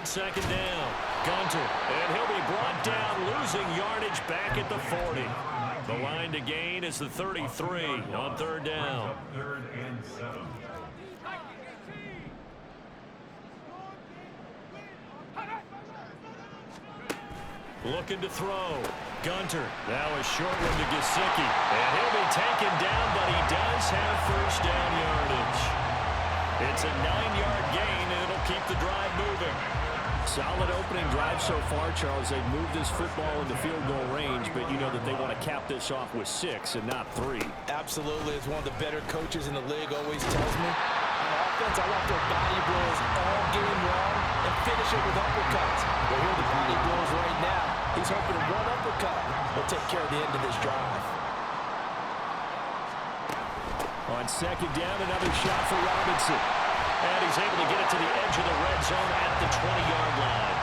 on second down. Gunter, and he'll be brought down, losing yardage back at the 40. The line to gain is the 33 on third down. Looking to throw. Gunter, now a short one to Gesicki. And he'll be taken down, but he does have first down yardage. It's a 9-yard gain, and it'll keep the drive moving. Solid opening drive so far, Charles. They've moved this football into field goal range, but you know that they want to cap this off with 6 and not 3. Absolutely. As one of the better coaches in the league always tells me, on offense, I like their body blows all game long and finish it with uppercuts. Well, here are the body blows right now. He's hoping one uppercut will take care of the end of this drive. On second down, another shot for Robinson. And he's able to get it to the edge of the red zone at the 20-yard line.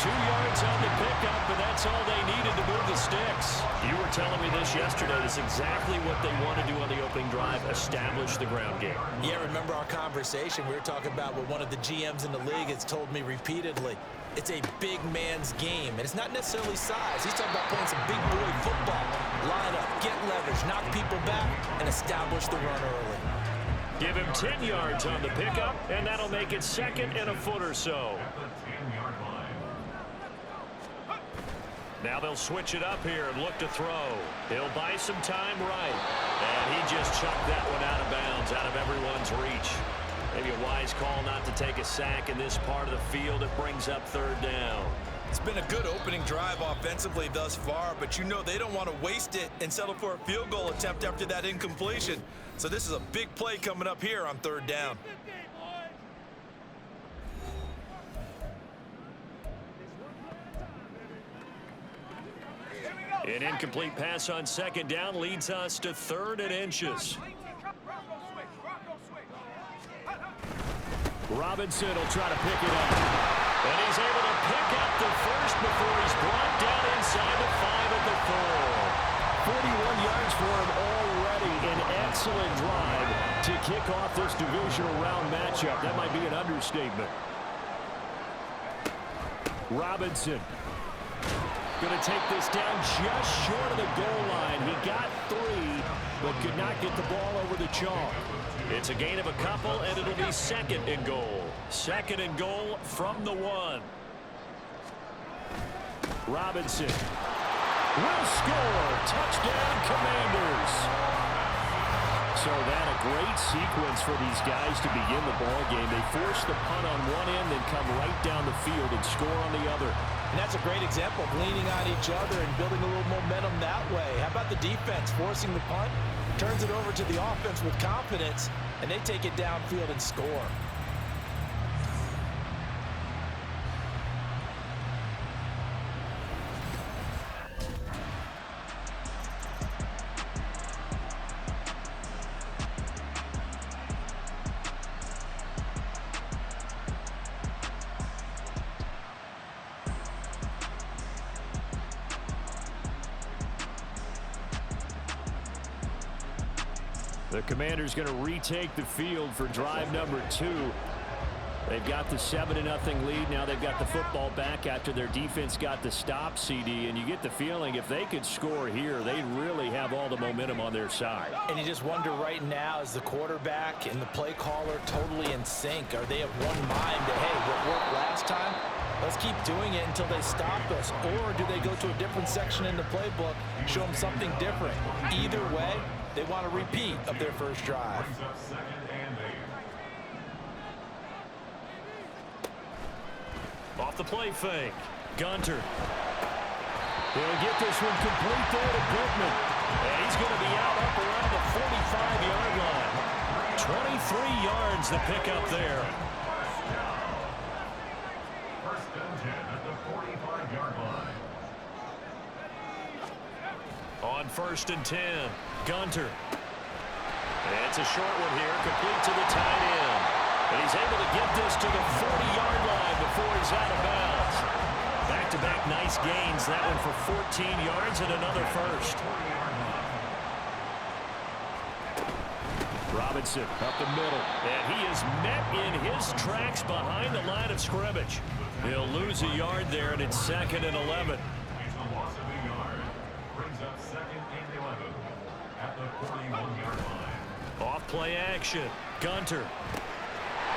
2 yards on the pickup, and that's all they needed to move the sticks. You were telling me this yesterday. That's exactly what they want to do on the opening drive, establish the ground game. Yeah, remember our conversation? We were talking about what one of the GMs in the league has told me repeatedly. It's a big man's game, and it's not necessarily size. He's talking about playing some big boy football. Line up, get leverage, knock people back, and establish the run early. Give him 10 yards on the pickup, and that'll make it second and a foot or so. Now they'll switch it up here and look to throw. He'll buy some time right. And he just chucked that one out of bounds, out of everyone's reach. Maybe a wise call not to take a sack in this part of the field. It brings up third down. It's been a good opening drive offensively thus far, but you know they don't want to waste it and settle for a field goal attempt after that incompletion. So this is a big play coming up here on third down. An incomplete pass on second down leads us to 3rd and inches. Robinson will try to pick it up. And he's able to pick up the first before he's brought down inside the 5 at the 4. 41 yards for him already. An excellent drive to kick off this divisional round matchup. That might be an understatement. Robinson going to take this down just short of the goal line. He got 3, but could not get the ball over the chalk. It's a gain of a couple, and it'll be 2nd and goal. 2nd and goal from the 1. Robinson will score. Touchdown, Commanders. So that a great sequence for these guys to begin the ball game. They force the punt on one end, then come right down the field and score on the other. And that's a great example of leaning on each other and building a little momentum that way. How about the defense forcing the punt? Turns it over to the offense with confidence, and they take it downfield and score. The Commanders going to retake the field for drive number 2. They've got the 7-0 lead. Now they've got the football back after their defense got the stop, CD. And you get the feeling if they could score here, they'd really have all the momentum on their side. And you just wonder right now, is the quarterback and the play caller totally in sync? Are they of one mind that, hey, what worked last time? Let's keep doing it until they stop us. Or do they go to a different section in the playbook, show them something different? Either way, they want a repeat of their first drive. Off the play fake. Gunter. He'll get this one complete there to Goodman. And he's going to be out up around the 45-yard line. 23 yards the pickup there. First and 10 at the 45-yard line. On 1st and 10, Gunter. And it's a short one here, complete to the tight end. And he's able to get this to the 40-yard line before he's out of bounds. Back-to-back nice gains. That one for 14 yards and another first. Robinson up the middle. And he is met in his tracks behind the line of scrimmage. He'll lose a yard there, and it's 2nd and 11. It's a loss of a yard. Brings up 2nd and 11 at the 41-yard line. Off play action. Gunter.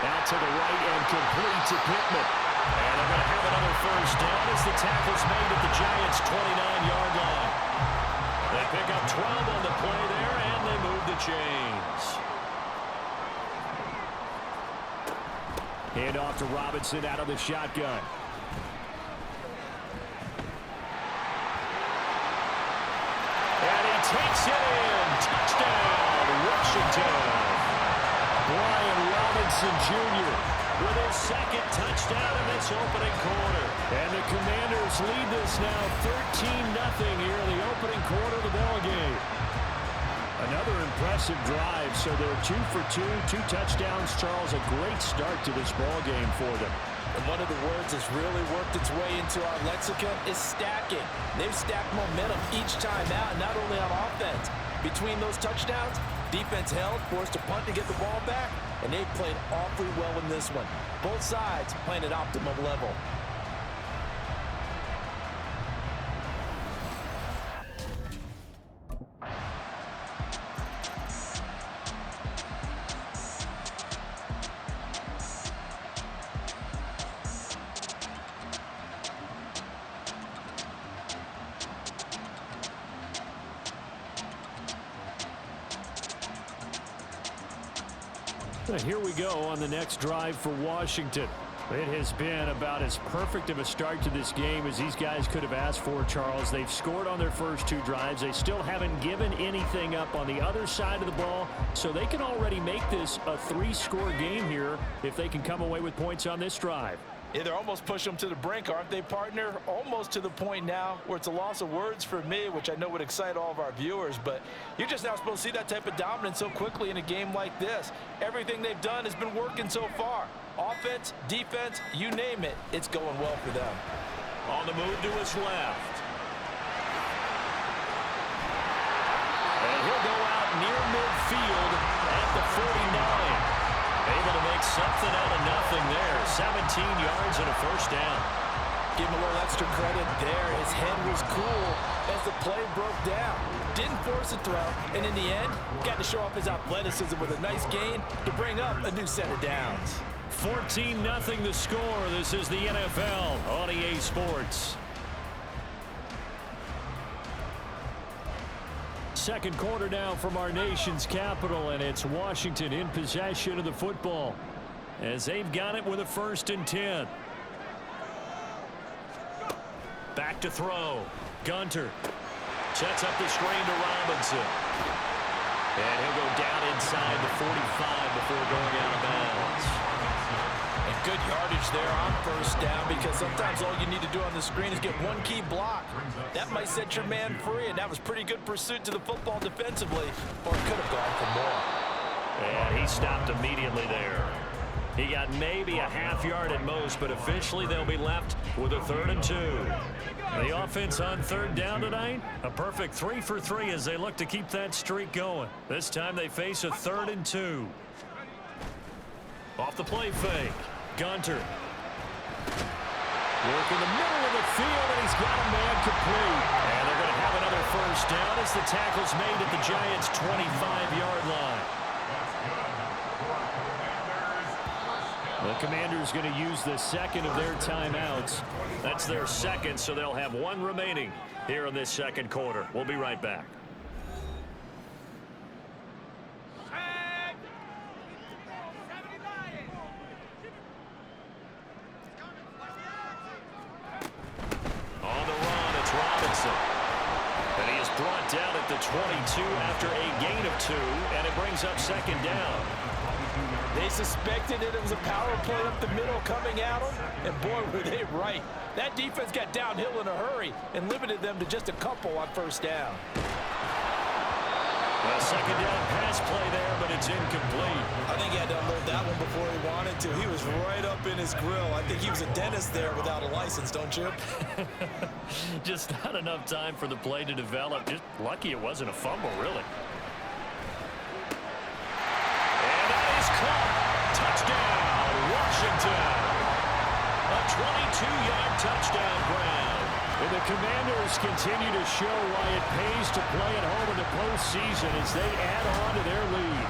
Out to the right and complete to Pittman. And they're going to have another first down as the tackle's made at the Giants' 29-yard line. They pick up 12 on the play there, and they move the chains. Hand off to Robinson out of the shotgun. And he takes it in. Touchdown, Washington. Brian Robinson Jr. with his 2nd touchdown in this opening quarter. And the Commanders lead this now 13-0 here in the opening quarter of the ball game. Another impressive drive, so they're 2 for 2, 2 touchdowns. Charles, a great start to this ball game for them. And one of the words that's really worked its way into our lexicon is stacking. They've stacked momentum each time out, and not only on offense. Between those touchdowns, defense held, forced a punt to get the ball back, and they played awfully well in this one. Both sides playing at optimum level. Here we go on the next drive for Washington. It has been about as perfect of a start to this game as these guys could have asked for, Charles. They've scored on their first 2 drives. They still haven't given anything up on the other side of the ball, so they can already make this a 3-score game here if they can come away with points on this drive. Yeah, they're almost pushing them to the brink, aren't they, partner? Almost to the point now where it's a loss of words for me, which I know would excite all of our viewers, but you're just not supposed to see that type of dominance so quickly in a game like this. Everything they've done has been working so far. Offense, defense, you name it, it's going well for them. On the move to his left. And he'll go out near midfield at the 49. Able to make something out of nothing there. 17 yards and a first down. Give him a little extra credit there. His head was cool as the play broke down. Didn't force a throw, and in the end, got to show off his athleticism with a nice gain to bring up a new set of downs. 14-0 the score. This is the NFL on EA Sports. Second quarter now from our nation's capital, and it's Washington in possession of the football as they've got it with a 1st and 10. Back to throw. Gunter sets up the screen to Robinson. And he'll go down inside the 45 before going out of bounds. And good yardage there on first down, because sometimes all you need to do on the screen is get one key block. That might set your man free, and that was pretty good pursuit to the football defensively, or it could have gone for more. And he stopped immediately there. He got maybe a half yard at most, but officially they'll be left with a 3rd and 2. The offense on 3rd down tonight, a perfect 3 for 3 as they look to keep that streak going. This time they face a 3rd and 2. Off the play fake. Gunter. Work in the middle of the field, and he's got a man complete. And they're going to have another first down as the tackle's made at the Giants' 25-yard line. The Commanders going to use the 2nd of their timeouts. That's their 2nd, so they'll have 1 remaining here in this 2nd quarter. We'll be right back. On the run, it's Robinson. And he is brought down at the 22 after a gain of 2, and it brings up 2nd down. They suspected that it was a power play up the middle coming at them, and boy, were they right. That defense got downhill in a hurry and limited them to just a couple on first down. A 2nd down pass play there, but it's incomplete. I think he had to unload that one before he wanted to. He was right up in his grill. I think he was a dentist there without a license, don't you? Just not enough time for the play to develop. Just lucky it wasn't a fumble, really. Caught. Touchdown, Washington. A 2-yard touchdown ground. And the Commanders continue to show why it pays to play at home in the postseason as they add on to their lead.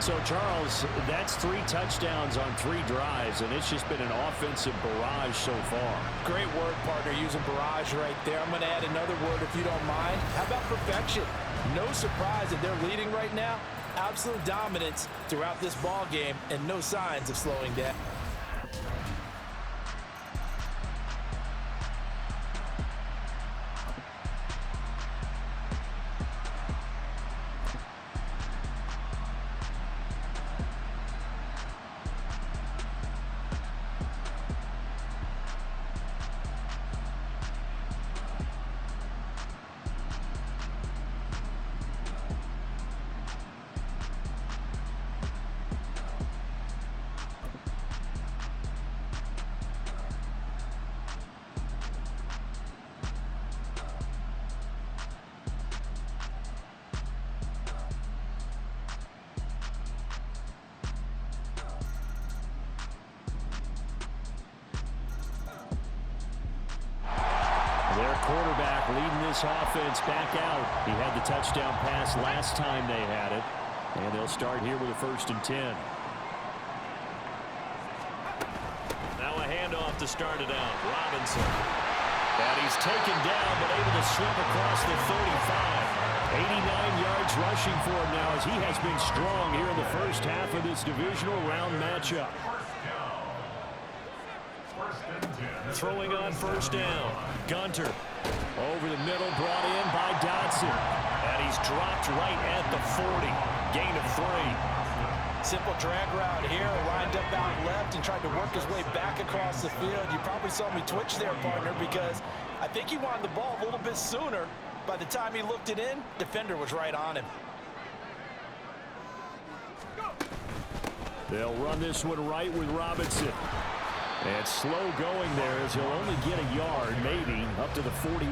So, Charles, that's 3 touchdowns on 3 drives, and it's just been an offensive barrage so far. Great word, partner, using barrage right there. I'm going to add another word if you don't mind. How about perfection? No surprise that they're leading right now. Absolute dominance throughout this ball game and no signs of slowing down. Their quarterback leading this offense back out. He had the touchdown pass last time they had it. And they'll start here with a 1st and 10. Now a handoff to start it out. Robinson. And he's taken down, but able to slip across the 35. 89 yards rushing for him now as he has been strong here in the first half of this divisional round matchup. Throwing on 1st down. Gunter over the middle, brought in by Dodson. And he's dropped right at the 40. Gain of 3. Simple drag route here, lined up out left and tried to work his way back across the field. You probably saw me twitch there, partner, because I think he wanted the ball a little bit sooner. By the time he looked it in, defender was right on him. They'll run this one right with Robinson. And slow going there as he'll only get a yard, maybe, up to the 41.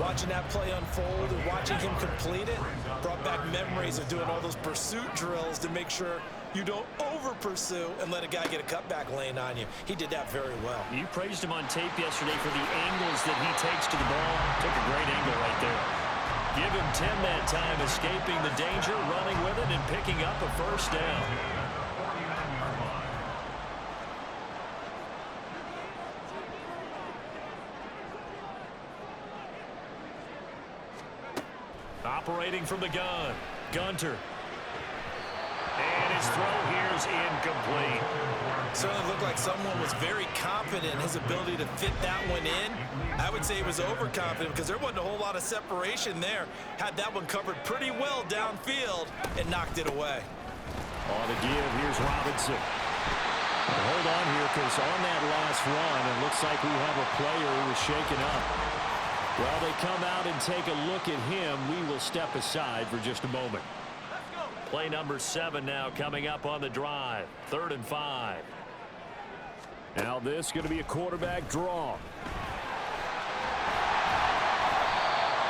Watching that play unfold and watching him complete it brought back memories of doing all those pursuit drills to make sure you don't over-pursue and let a guy get a cutback lane on you. He did that very well. You praised him on tape yesterday for the angles that he takes to the ball. Took a great angle right there. Give him 10 that time, escaping the danger, running with it, and picking up a 1st down. Operating from the gun, Gunter. And his throw here is incomplete. Certainly looked like someone was very confident in his ability to fit that one in. I would say he was overconfident because there wasn't a whole lot of separation there. Had that one covered pretty well downfield and knocked it away. On the give, here's Robinson. Hold on here because on that last run, it looks like we have a player who was shaken up. Well, they come out and take a look at him. We will step aside for just a moment. Play number 7 now coming up on the drive. 3rd and 5. Now this is going to be a quarterback draw.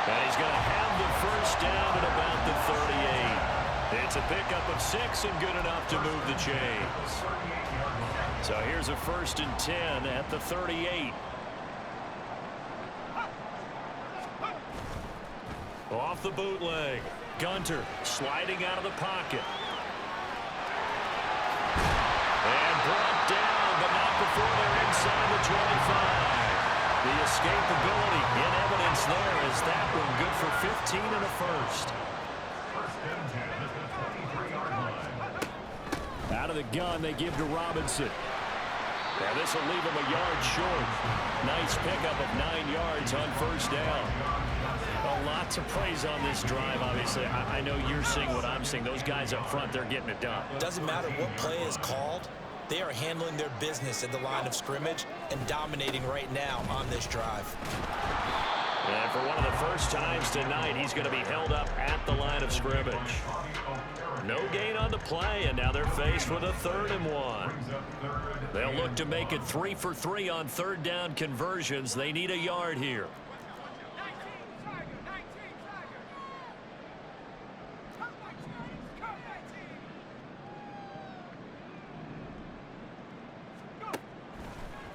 And he's going to have the 1st down at about the 38. It's a pickup of 6 and good enough to move the chains. So here's a 1st and 10 at the 38. Off the bootleg. Gunter sliding out of the pocket. And brought down, but not before they're inside the 25. The escapability in evidence there as that one good for 15 and a 1st. Out of the gun, they give to Robinson. Now this will leave him a yard short. Nice pickup of 9 yards on 1st down. A lot to praise on this drive, obviously. I know you're seeing what I'm seeing. Those guys up front, they're getting it done. Doesn't matter what play is called. They are handling their business at the line of scrimmage and dominating right now on this drive. And for one of the first times tonight, he's going to be held up at the line of scrimmage. No gain on the play, and now they're faced with a 3rd and 1. They'll look to make it 3 for 3 on 3rd down conversions. They need a yard here.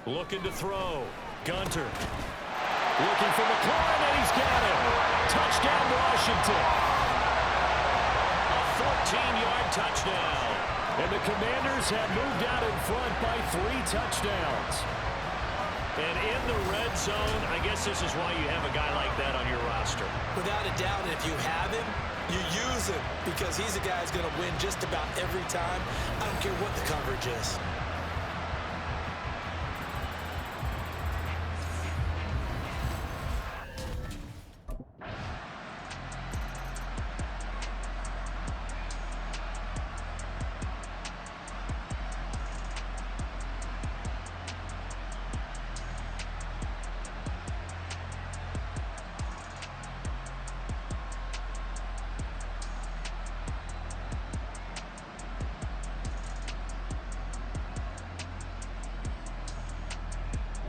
Looking to throw. Gunter. Looking for McLaurin, and he's got it. Touchdown, Washington. A 14-yard touchdown. And the Commanders have moved out in front by 3 touchdowns. And in the red zone, I guess this is why you have a guy like that on your roster. Without a doubt, if you have him, you use him because he's a guy who's going to win just about every time. I don't care what the coverage is.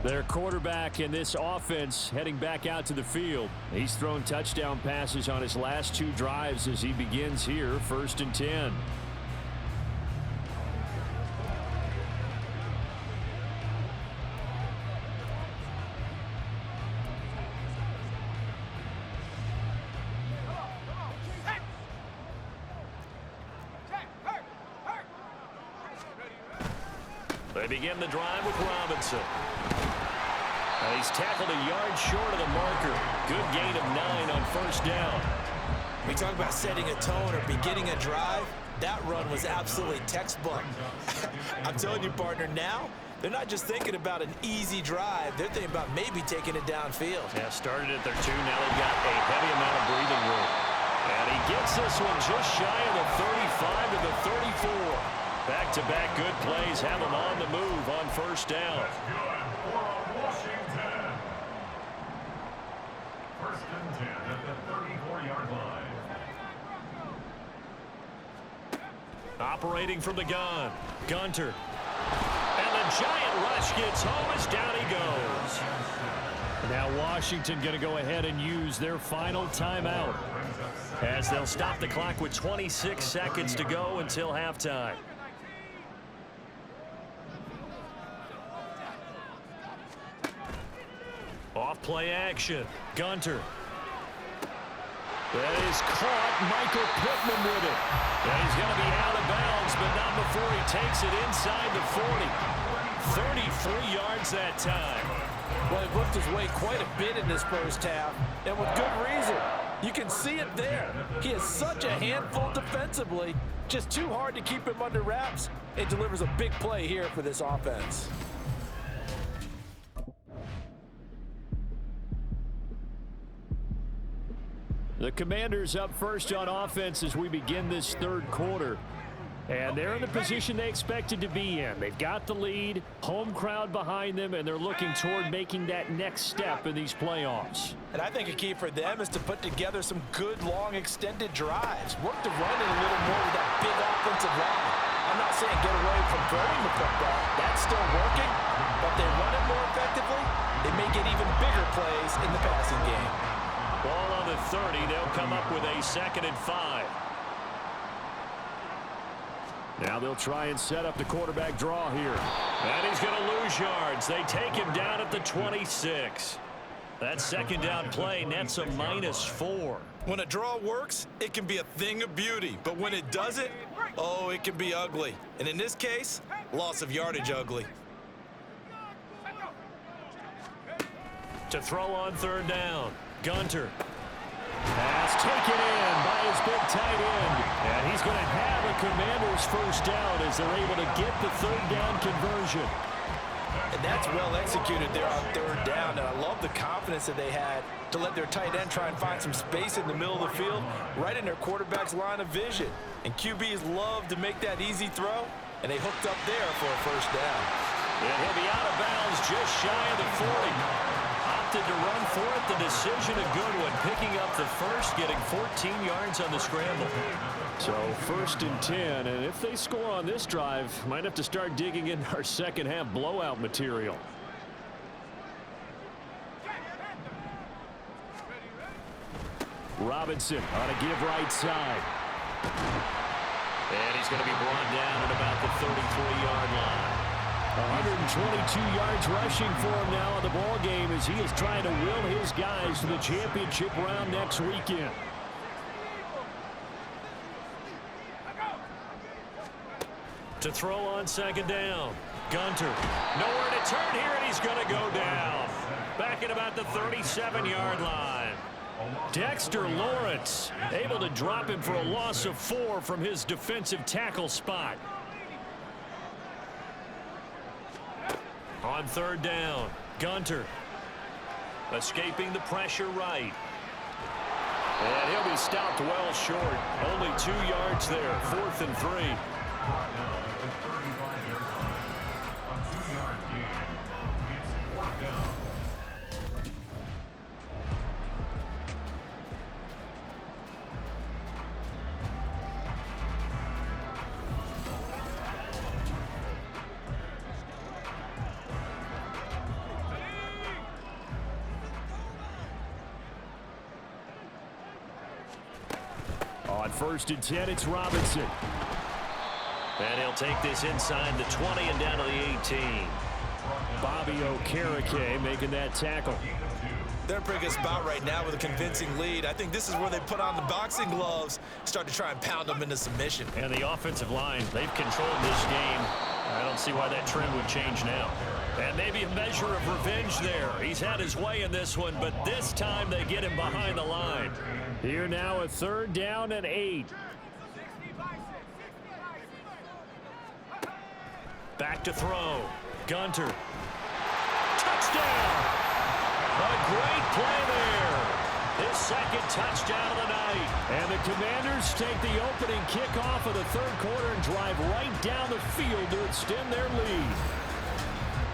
Their quarterback in this offense heading back out to the field. He's thrown touchdown passes on his last 2 drives as he begins here, 1st and 10. They begin the drive with Robinson. He's tackled a yard short of the marker. Good gain of 9 on 1st down. We talk about setting a tone or beginning a drive. That run was absolutely textbook. I'm telling you, partner, now they're not just thinking about an easy drive. They're thinking about maybe taking it downfield. Yeah, started at their 2. Now they've got a heavy amount of breathing room. And he gets this one just shy of the 35 to the 34. Back-to-back good plays have him on the move on 1st down. Washington. 1st and 10 at the 34-yard line. Operating from the gun. Gunter. And the giant rush gets home as down he goes. Now Washington going to go ahead and use their final timeout, as they'll stop the clock with 26 seconds to go until halftime. Off play action. Gunter. that is caught. Michael Pittman with it. And he's going to be out of bounds, but not before he takes it inside the 40. 33 yards that time. Well, he worked his way quite a bit in this first half, and with good reason. You can see it there. He is such a handful defensively. Just too hard to keep him under wraps. It delivers a big play here for this offense. The Commanders up first on offense as we begin this third quarter. And they're in the position they expected to be in. They've got the lead, home crowd behind them, and they're looking toward making that next step in these playoffs. And I think a key for them is to put together some good, long, extended drives. Work to run it a little more with that big offensive line. I'm not saying get away from throwing the football. That's still working. But if they run it more effectively, they may get even bigger plays in the passing game. Ball on the 30. They'll come up with a 2nd and 5. Now they'll try and set up the quarterback draw here. And he's going to lose yards. They take him down at the 26. That 2nd down play nets a -4. When a draw works, it can be a thing of beauty. But when it doesn't, oh, it can be ugly. And in this case, loss of yardage ugly. To throw on 3rd down. Gunter. Pass taken in by his big tight end. And he's going to have a Commanders first down as they're able to get the 3rd down conversion. And that's well executed there on 3rd down. And I love the confidence that they had to let their tight end try and find some space in the middle of the field, right in their quarterback's line of vision. And QBs love to make that easy throw, and they hooked up there for a first down. And he'll be out of bounds just shy of the 40. Opted to run for it. The decision a good one. Picking up the first, getting 14 yards on the scramble. So 1st and 10, and if they score on this drive, might have to start digging in our second half blowout material. Robinson on a give right side. And he's going to be brought down at about the 33-yard line. 122 yards rushing for him now in the ball game as he is trying to will his guys to the championship round next weekend. To throw on second down. Gunter. Nowhere to turn here, and he's going to go down. Back at about the 37-yard line. Dexter Lawrence able to drop him for a loss of 4 from his defensive tackle spot. On third down, Gunter escaping the pressure right. And he'll be stopped well short. Only 2 yards there, 4th and 3. On 1st and 10, it's Robinson. And he'll take this inside the 20 and down to the 18. Bobby Okereke making that tackle. They're in a pretty good spot right now with a convincing lead. I think this is where they put on the boxing gloves, start to try and pound them into submission. And the offensive line, they've controlled this game. I don't see why that trend would change now. And maybe a measure of revenge there. He's had his way in this one, but this time they get him behind the line. Here now, a 3rd down and 8. Back to throw. Gunter. Touchdown! A great play there. His 2nd touchdown of the night. And the Commanders take the opening kickoff of the 3rd quarter and drive right down the field to extend their lead.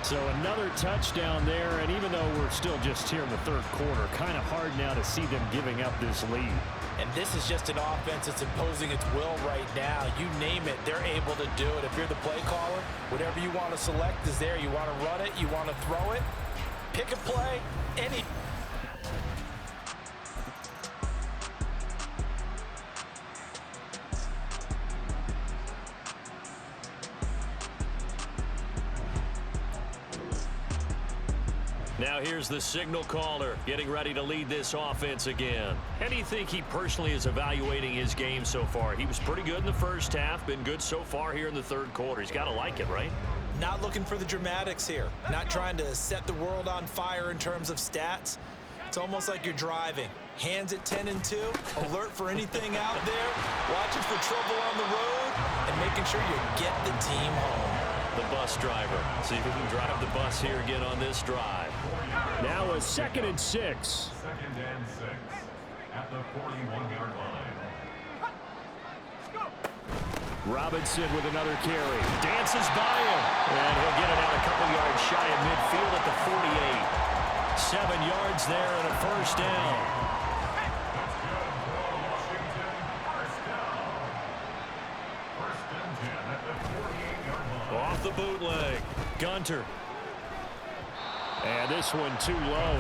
So another touchdown there, and even though we're still just here in the 3rd quarter, kind of hard now to see them giving up this lead. And this is just an offense that's imposing its will right now. You name it, they're able to do it. If you're the play caller, whatever you want to select is there. You want to run it, you want to throw it, pick a play, any. Now here's the signal caller getting ready to lead this offense again. How do you think he personally is evaluating his game so far? He was pretty good in the first half, been good so far here in the 3rd quarter. He's got to like it, right? Not looking for the dramatics here. Not trying to set the world on fire in terms of stats. It's almost like you're driving. Hands at 10 and 2, alert for anything out there, watching for trouble on the road, and making sure you get the team home. The bus driver. See if he can drive the bus here again on this drive. Now a 2nd and 6. 2nd and 6 at the 41-yard line. Robinson with another carry. Dances by him. And he'll get it out a couple yards shy of midfield at the 48. 7 yards there and a 1st down. Off the bootleg. Gunter. And this one too low.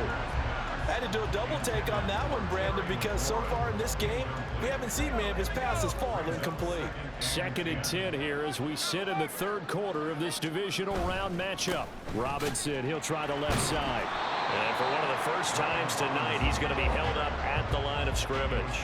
I had to do a double take on that one, Brandon, because so far in this game, we haven't seen many of his passes fall incomplete. 2nd and 10 here as we sit in the 3rd quarter of this divisional round matchup. Robinson, he'll try the left side. And for one of the first times tonight, he's going to be held up at the line of scrimmage.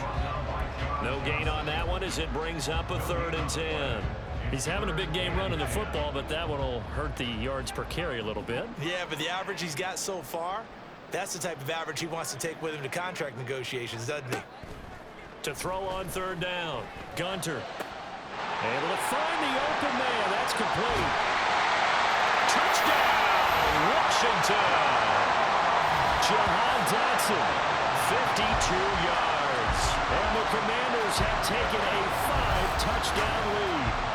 No gain on that one as it brings up a 3rd and 10. He's having a big game running the football, but that one will hurt the yards per carry a little bit. Yeah, but the average he's got so far, that's the type of average he wants to take with him to contract negotiations, doesn't he? To throw on 3rd down. Gunter. Able to find the open man. That's complete. Touchdown, Washington. Jahan Dotson, 52 yards. And the Commanders have taken a 5-touchdown lead.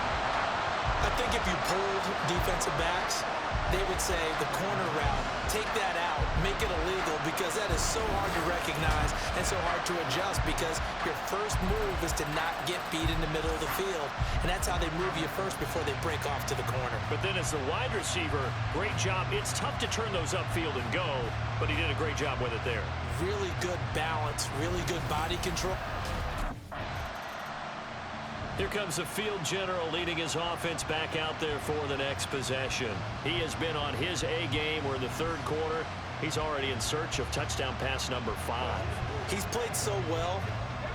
I think if you pulled defensive backs, they would say the corner route, take that out, make it illegal, because that is so hard to recognize and so hard to adjust, because your first move is to not get beat in the middle of the field, and that's how they move you first before they break off to the corner. But then as the wide receiver, great job. It's tough to turn those upfield and go, but he did a great job with it there. Really good balance, really good body control. Here comes the field general leading his offense back out there for the next possession. He has been on his A game. We're in the third quarter. He's already in search of touchdown pass number 5. He's played so well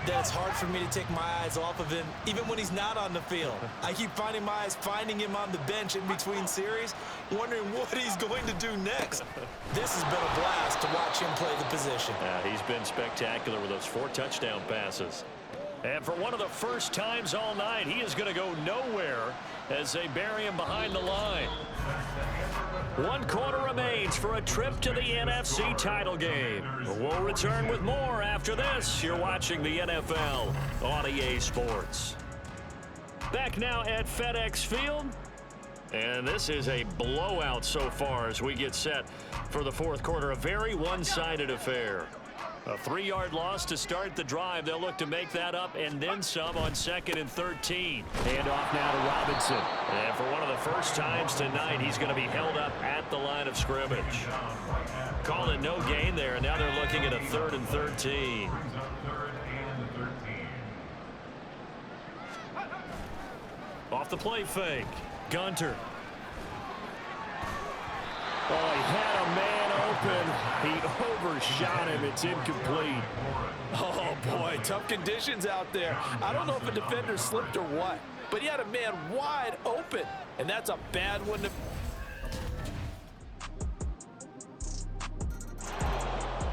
that it's hard for me to take my eyes off of him, even when he's not on the field. I keep finding my eyes finding him on the bench in between series, wondering what he's going to do next. This has been a blast to watch him play the position. He's been spectacular with those 4 touchdown passes. And for one of the first times all night, he is going to go nowhere as they bury him behind the line. 1 quarter remains for a trip to the NFC title game. We'll return with more after this. You're watching the NFL on EA Sports. Back now at FedEx Field. And this is a blowout so far as we get set for the fourth quarter. A very one-sided affair. A 3-yard loss to start the drive. They'll look to make that up and then some on 2nd and 13. Hand off now to Robinson. And for one of the first times tonight, he's going to be held up at the line of scrimmage. Call it no gain there, and now they're looking at a 3rd and 13. Off the play fake. Gunter. Oh, he had a man open. He overshot him. It's incomplete. Oh, boy, tough conditions out there. I don't know if a defender slipped or what, but he had a man wide open, and that's a bad one to...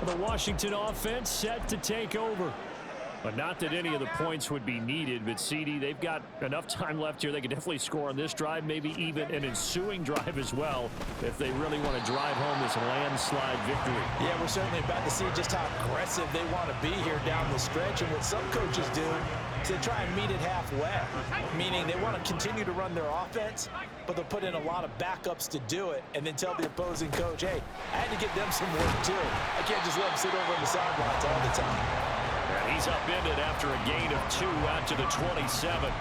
The Washington offense set to take over. But not that any of the points would be needed, but CD, they've got enough time left here. They can definitely score on this drive, maybe even an ensuing drive as well, if they really want to drive home this landslide victory. Yeah, we're certainly about to see just how aggressive they want to be here down the stretch. And what some coaches do is they try and meet it halfway, meaning they want to continue to run their offense, but they'll put in a lot of backups to do it and then tell the opposing coach, hey, I had to give them some work too. I can't just let them sit over on the sidelines all the time. And he's upended after a gain of 2 out to the 27.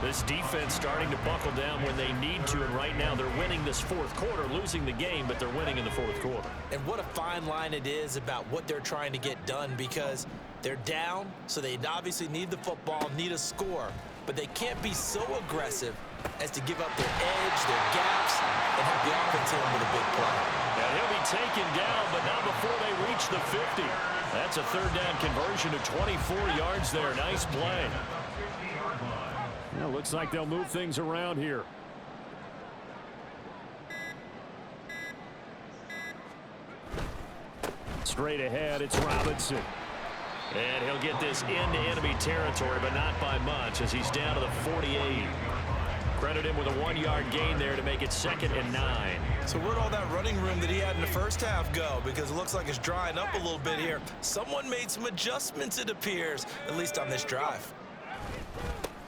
This defense starting to buckle down when they need to, and right now they're winning this fourth quarter, losing the game, but they're winning in the fourth quarter. And what a fine line it is about what they're trying to get done, because they're down, so they obviously need the football, need a score, but they can't be so aggressive as to give up their edge, their gaps, and have the offense hit them with a big play. And he'll be taken down, but not before they reach the 50. That's a 3rd down conversion of 24 yards there. Nice play. Well, looks like they'll move things around here. Straight ahead, it's Robinson. And he'll get this into enemy territory, but not by much as he's down to the 48. Credit him with a 1-yard gain there to make it 2nd and 9. So where'd all that running room that he had in the first half go? Because it looks like it's drying up a little bit here. Someone made some adjustments, it appears, at least on this drive.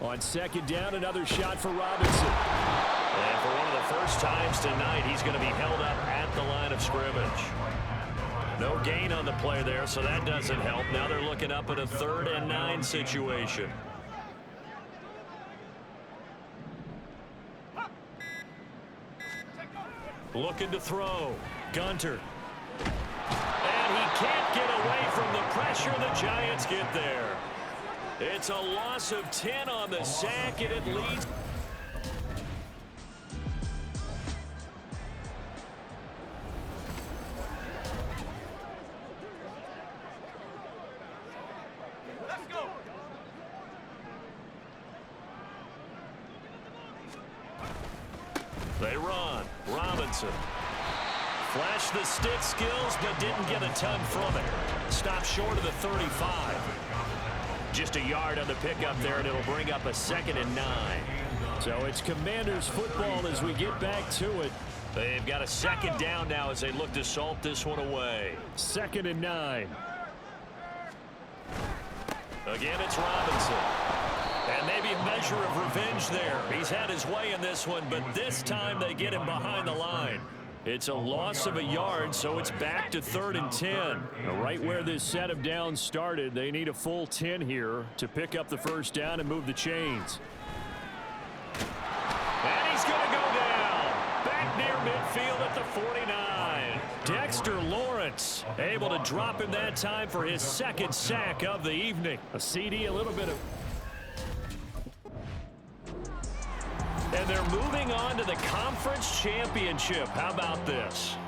On 2nd down, another shot for Robinson. And for one of the first times tonight, he's going to be held up at the line of scrimmage. No gain on the play there, so that doesn't help. Now they're looking up at a 3rd and 9 situation. Looking to throw. Gunter. And he can't get away from the pressure. The Giants get there. It's a loss of 10 on the sack, and it leads. They run. Robinson. Flashed the stick skills, but didn't get a ton from it. Stopped short of the 35. Just a yard on the pickup there, and it'll bring up a 2nd and 9. So it's Commanders football as we get back to it. They've got a 2nd down now as they look to salt this one away. 2nd and 9. Again, it's Robinson. And maybe a measure of revenge there. He's had his way in this one, but this time they get him behind the line. It's a loss of a yard, so it's back to 3rd and 10. Right where this set of downs started, they need a full 10 here to pick up the first down and move the chains. And he's going to go down. Back near midfield at the 49. Dexter Lawrence able to drop him that time for his 2nd sack of the evening. A CD, a little bit of... And they're moving on to the conference championship. How about this?